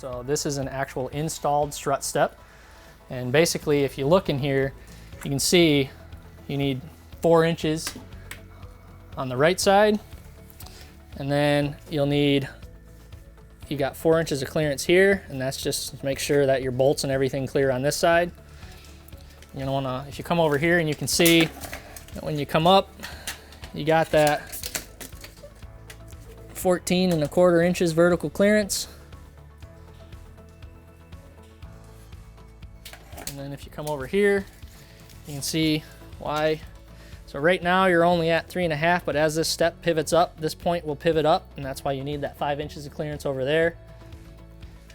So this is an actual installed strut step. And basically, if you look in here, you can see you need 4 inches on the right side. And then you'll need, you got 4 inches of clearance here, and that's just to make sure that your bolts and everything clear on this side. You're gonna wanna, if you come over here and you can see that when you come up, you got that 14¼ inches vertical clearance. And then if you come over here, you can see why. So right now you're only at 3½, but as this step pivots up, this point will pivot up, and that's why you need that 5 inches of clearance over there.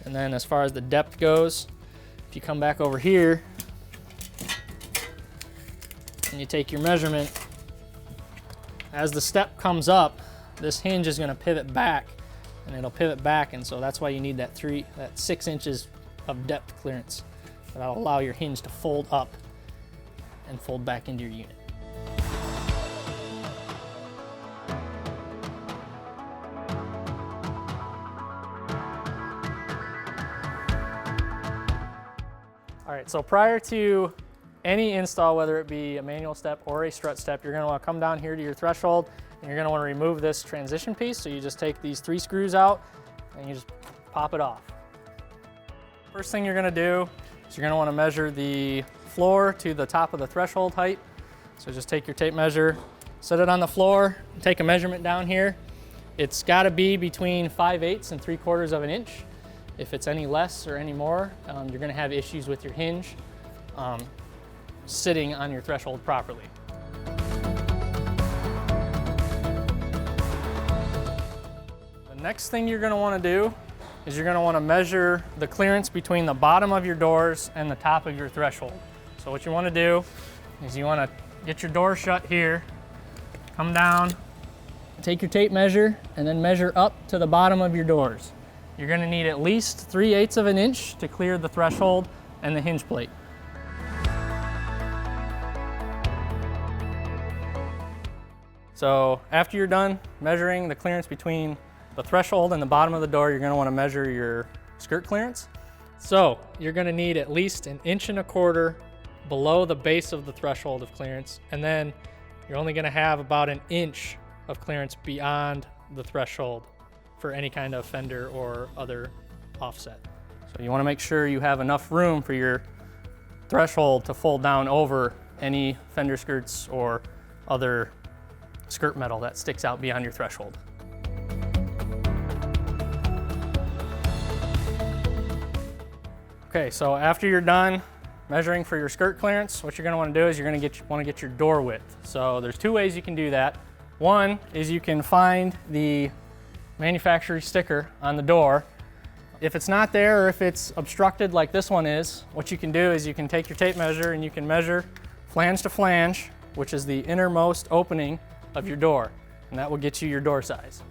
And then as far as the depth goes, if you come back over here and you take your measurement, as the step comes up, this hinge is gonna pivot back, and it'll pivot back, and so that's why you need that 6 inches of depth clearance. That'll allow your hinge to fold up and fold back into your unit. All right, so prior to any install, whether it be a manual step or a strut step, you're gonna wanna come down here to your threshold, and you're gonna wanna remove this transition piece. So you just take these 3 screws out and you just pop it off. First thing you're gonna do is you're gonna wanna measure the floor to the top of the threshold height. So just take your tape measure, set it on the floor, take a measurement down here. It's gotta be between 5/8 and 3/4 of an inch. If it's any less or any more, you're gonna have issues with your hinge sitting on your threshold properly. The next thing you're gonna wanna do is you're gonna wanna measure the clearance between the bottom of your doors and the top of your threshold. So what you wanna do is you wanna get your door shut here, come down, take your tape measure, and then measure up to the bottom of your doors. You're gonna need at least 3/8 of an inch to clear the threshold and the hinge plate. So after you're done measuring the clearance between the threshold and the bottom of the door, you're gonna wanna measure your skirt clearance. So you're gonna need at least 1¼ inch below the base of the threshold of clearance, and then you're only gonna have about 1 inch of clearance beyond the threshold for any kind of fender or other offset. So you wanna make sure you have enough room for your threshold to fold down over any fender skirts or other skirt metal that sticks out beyond your threshold. Okay, so after you're done measuring for your skirt clearance, what you're gonna wanna do is you're gonna wanna get your door width. So there's 2 ways you can do that. One is you can find the manufacturer sticker on the door. If it's not there, or if it's obstructed like this one is, what you can do is you can take your tape measure and you can measure flange to flange, which is the innermost opening of your door, and that will get you your door size.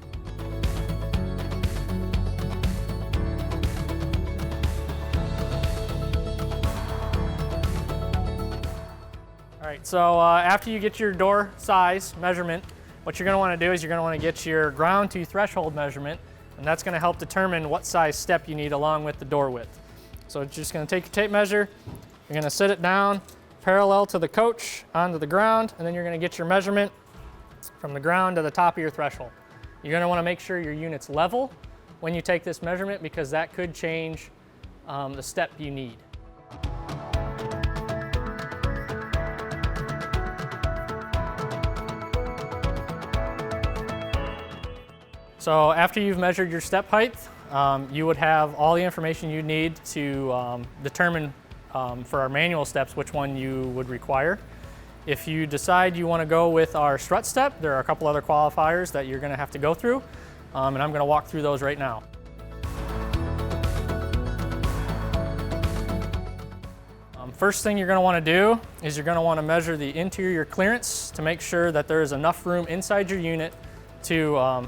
All right, so after you get your door size measurement, what you're gonna wanna do is you're gonna wanna get your ground to threshold measurement, and that's gonna help determine what size step you need along with the door width. So you're just gonna take your tape measure, you're gonna sit it down parallel to the coach onto the ground, and then you're gonna get your measurement from the ground to the top of your threshold. You're gonna wanna make sure your unit's level when you take this measurement, because that could change the step you need. So after you've measured your step height, you would have all the information you need to determine for our manual steps which one you would require. If you decide you want to go with our strut step, there are a couple other qualifiers that you're going to have to go through, and I'm going to walk through those right now. First thing you're going to want to do is you're going to want to measure the interior clearance to make sure that there is enough room inside your unit to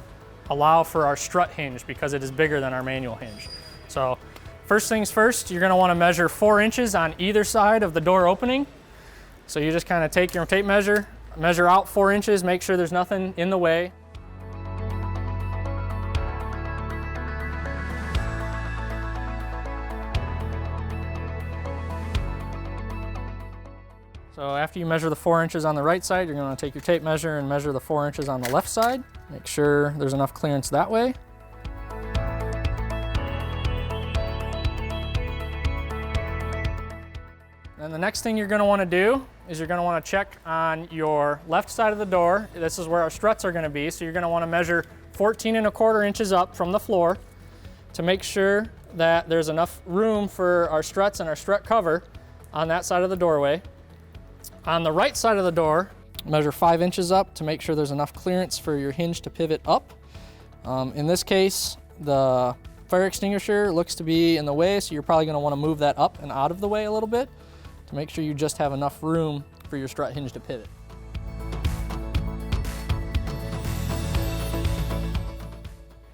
allow for our strut hinge, because it is bigger than our manual hinge. So first things first, you're going to want to measure 4 inches on either side of the door opening. So you just kind of take your tape measure, measure out 4 inches, make sure there's nothing in the way. So after you measure the 4 inches on the right side, you're going to take your tape measure and measure the 4 inches on the left side. Make sure there's enough clearance that way. And the next thing you're going to want to do is you're going to want to check on your left side of the door. This is where our struts are going to be. So you're going to want to measure 14¼ inches up from the floor to make sure that there's enough room for our struts and our strut cover on that side of the doorway. On the right side of the door, measure 5 inches up to make sure there's enough clearance for your hinge to pivot up. In this case, the fire extinguisher looks to be in the way, so you're probably going to want to move that up and out of the way a little bit to make sure you just have enough room for your strut hinge to pivot.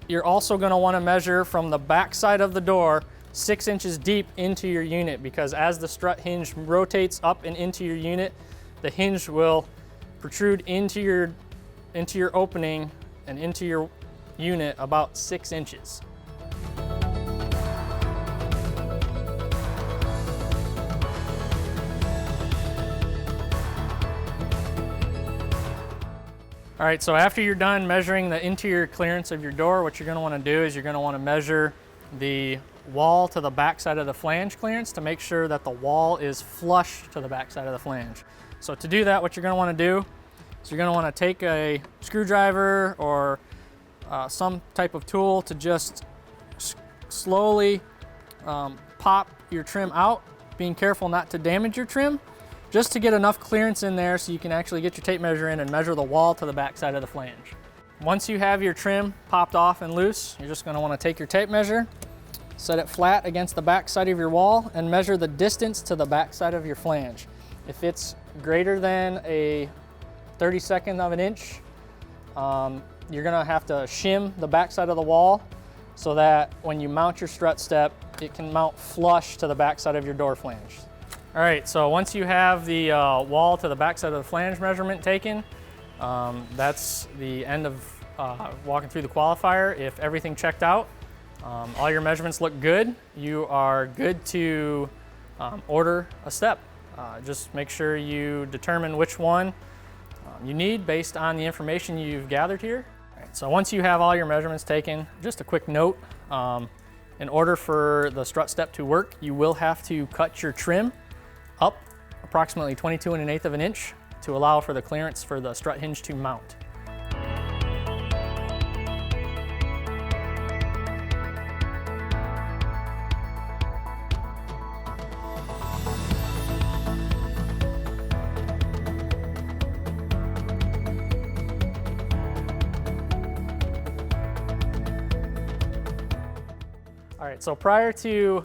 You're also going to want to measure from the back side of the door 6 inches deep into your unit, because as the strut hinge rotates up and into your unit, the hinge will protrude into your opening and into your unit about 6 inches. All right, so after you're done measuring the interior clearance of your door, what you're going to want to do is you're going to want to measure the wall to the back side of the flange clearance to make sure that the wall is flush to the back side of the flange. So to do that, what you're going to want to do is you're going to want to take a screwdriver or some type of tool to just slowly pop your trim out, being careful not to damage your trim, just to get enough clearance in there so you can actually get your tape measure in and measure the wall to the back side of the flange. Once you have your trim popped off and loose, you're just going to want to take your tape measure, set it flat against the back side of your wall, and measure the distance to the back side of your flange. If it's greater than a 32nd of an inch, you're going to have to shim the back side of the wall so that when you mount your strut step, it can mount flush to the back side of your door flange. All right, so once you have the wall to the back side of the flange measurement taken, that's the end of walking through the qualifier. If everything checked out, all your measurements look good, you are good to order a step. Just make sure you determine which one you need based on the information you've gathered here. All right, so once you have all your measurements taken, just a quick note, in order for the strut step to work, you will have to cut your trim up approximately 22⅛ of an inch to allow for the clearance for the strut hinge to mount. All right, so prior to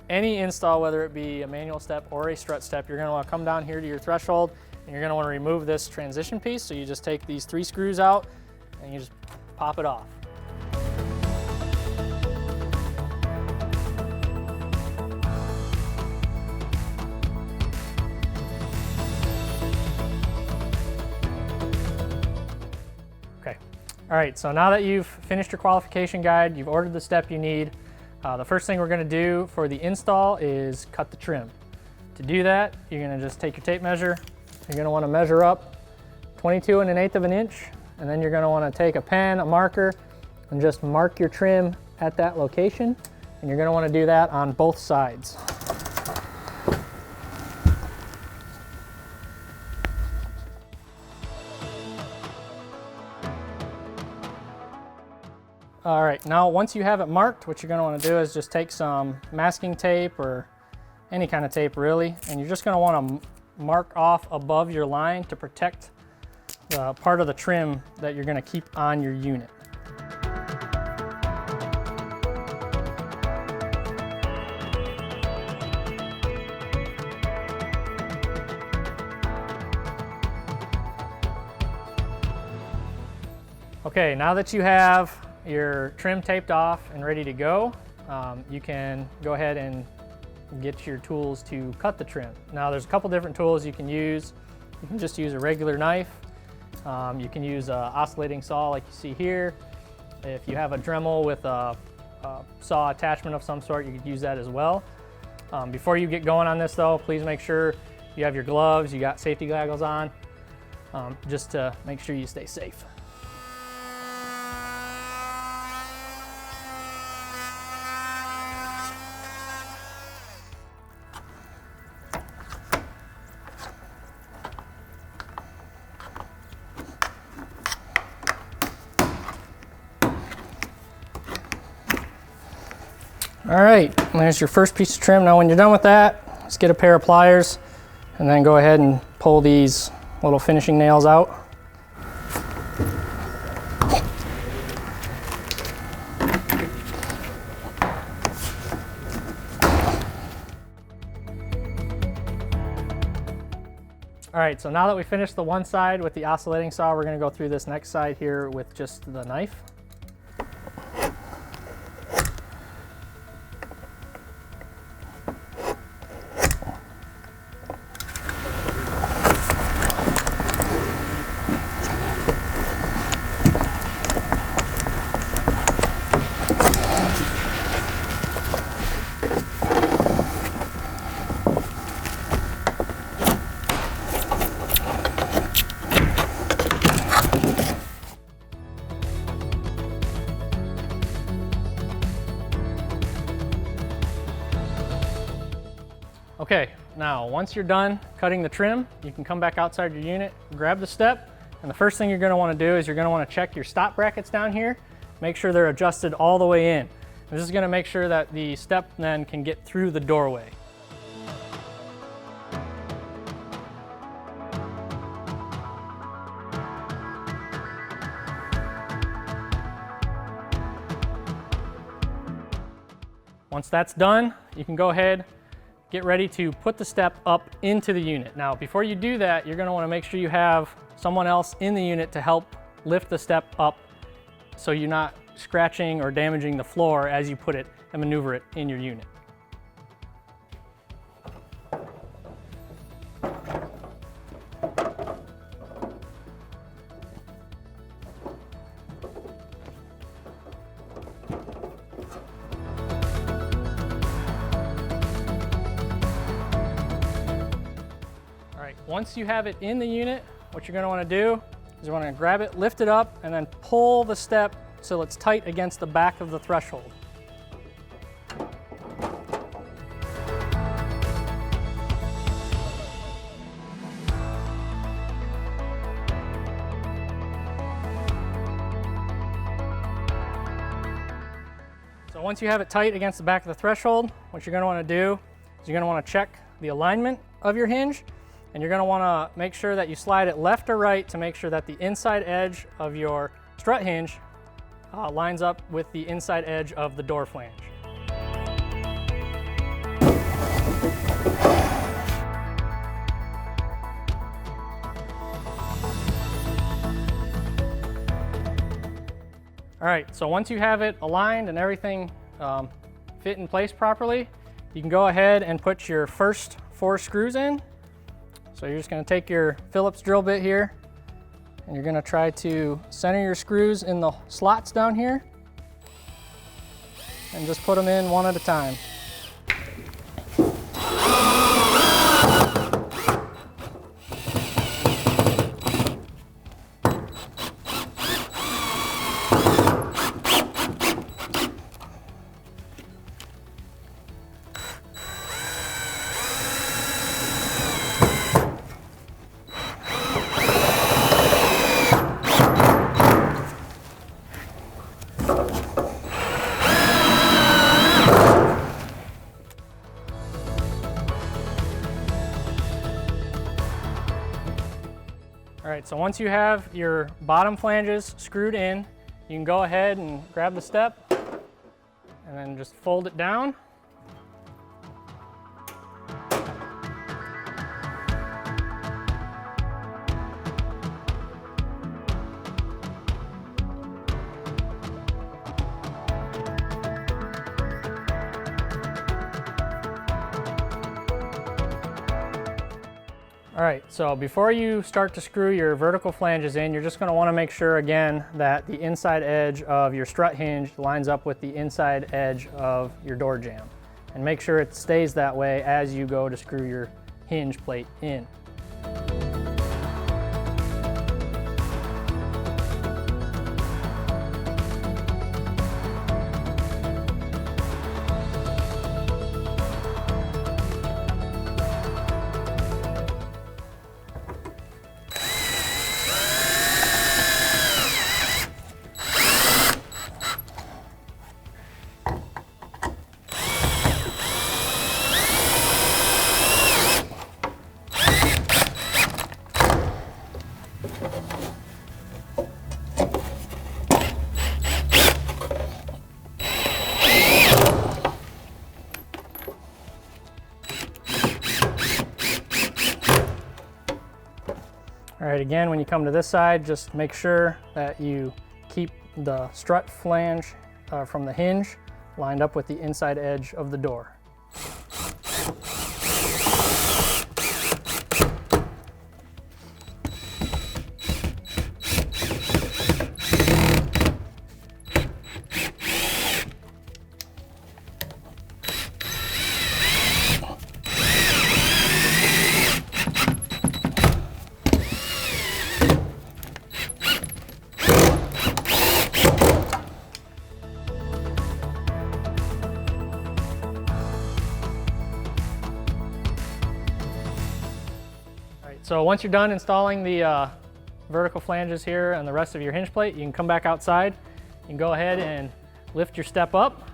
any install, whether it be a manual step or a strut step, you're going to want to come down here to your threshold and you're going to want to remove this transition piece. So you just take these 3 screws out and you just pop it off. Okay. All right, so now that you've finished your qualification guide, you've ordered the step you need, the first thing we're going to do for the install is cut the trim. To do that, you're going to just take your tape measure. You're going to want to measure up 22⅛ of an inch, and then you're going to want to take a pen, a marker, and just mark your trim at that location. And you're going to want to do that on both sides. All right, now once you have it marked, what you're going to want to do is just take some masking tape or any kind of tape really, and you're just going to want to mark off above your line to protect the part of the trim that you're going to keep on your unit. Okay, now that you have your trim taped off and ready to go, you can go ahead and get your tools to cut the trim. Now there's a couple different tools you can use. You can just use a regular knife. You can use an oscillating saw like you see here. If you have a Dremel with a saw attachment of some sort, you could use that as well. Before you get going on this though, please make sure You have your gloves, you got safety goggles on, just to make sure you stay safe. All right, there's your first piece of trim. Now when you're done with that, let's get a pair of pliers and then go ahead and pull these little finishing nails out. All right, so now that we finished the one side with the oscillating saw, we're gonna go through this next side here with just the knife. Okay, now once you're done cutting the trim, you can come back outside your unit, grab the step, and the first thing you're gonna wanna do is you're gonna wanna check your stop brackets down here, make sure they're adjusted all the way in. This is gonna make sure that the step then can get through the doorway. Once that's done, you can go ahead, get ready to put the step up into the unit. Now, before you do that, you're gonna wanna make sure you have someone else in the unit to help lift the step up so you're not scratching or damaging the floor as you put it and maneuver it in your unit. Once you have it in the unit, what you're going to want to do is you want to grab it, lift it up, and then pull the step so it's tight against the back of the threshold. So once you have it tight against the back of the threshold, what you're going to want to do is you're going to want to check the alignment of your hinge. And you're going to want to make sure that you slide it left or right to make sure that the inside edge of your strut hinge lines up with the inside edge of the door flange. All right, so once you have it aligned and everything fit in place properly, you can go ahead and put your first 4 screws in. So you're just going to take your Phillips drill bit here and you're going to try to center your screws in the slots down here and just put them in one at a time. All right, so once you have your bottom flanges screwed in, you can go ahead and grab the step and then just fold it down. All right, so before you start to screw your vertical flanges in, you're just going to want to make sure again that the inside edge of your strut hinge lines up with the inside edge of your door jamb. And make sure it stays that way as you go to screw your hinge plate in. All right, again, when you come to this side, just make sure that you keep the strut flange from the hinge lined up with the inside edge of the door. So once you're done installing the vertical flanges here and the rest of your hinge plate, you can come back outside. You can go ahead and lift your step up.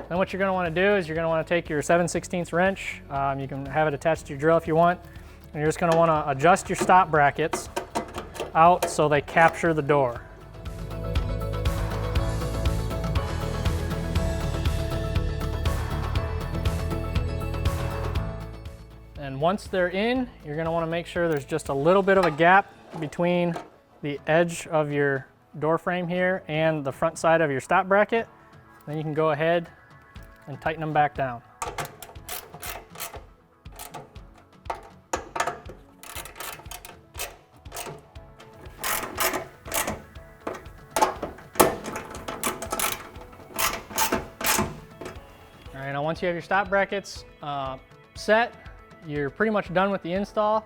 Then what you're going to want to do is you're going to want to take your 7/16 wrench. You can have it attached to your drill if you want. And you're just going to want to adjust your stop brackets out so they capture the door. And once they're in, you're going to want to make sure there's just a little bit of a gap between the edge of your door frame here and the front side of your stop bracket. Then you can go ahead and tighten them back down. All right, now once you have your stop brackets set, you're pretty much done with the install.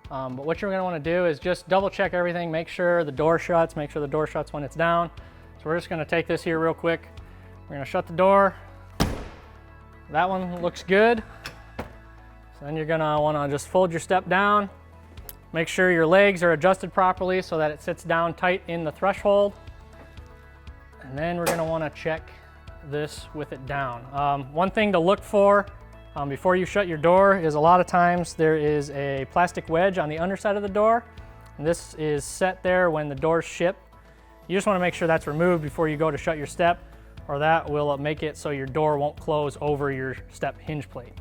But what you're going to want to do is just double check everything, make sure the door shuts, make sure the door shuts when it's down. So we're just going to take this here real quick. We're going to shut the door. That one looks good. So then you're going to want to just fold your step down. Make sure your legs are adjusted properly so that it sits down tight in the threshold. And then we're going to want to check this with it down. One thing to look for before you shut your door is a lot of times there is a plastic wedge on the underside of the door. And this is set there when the doors ship. You just want to make sure that's removed before you go to shut your step, or that will make it so your door won't close over your step hinge plate.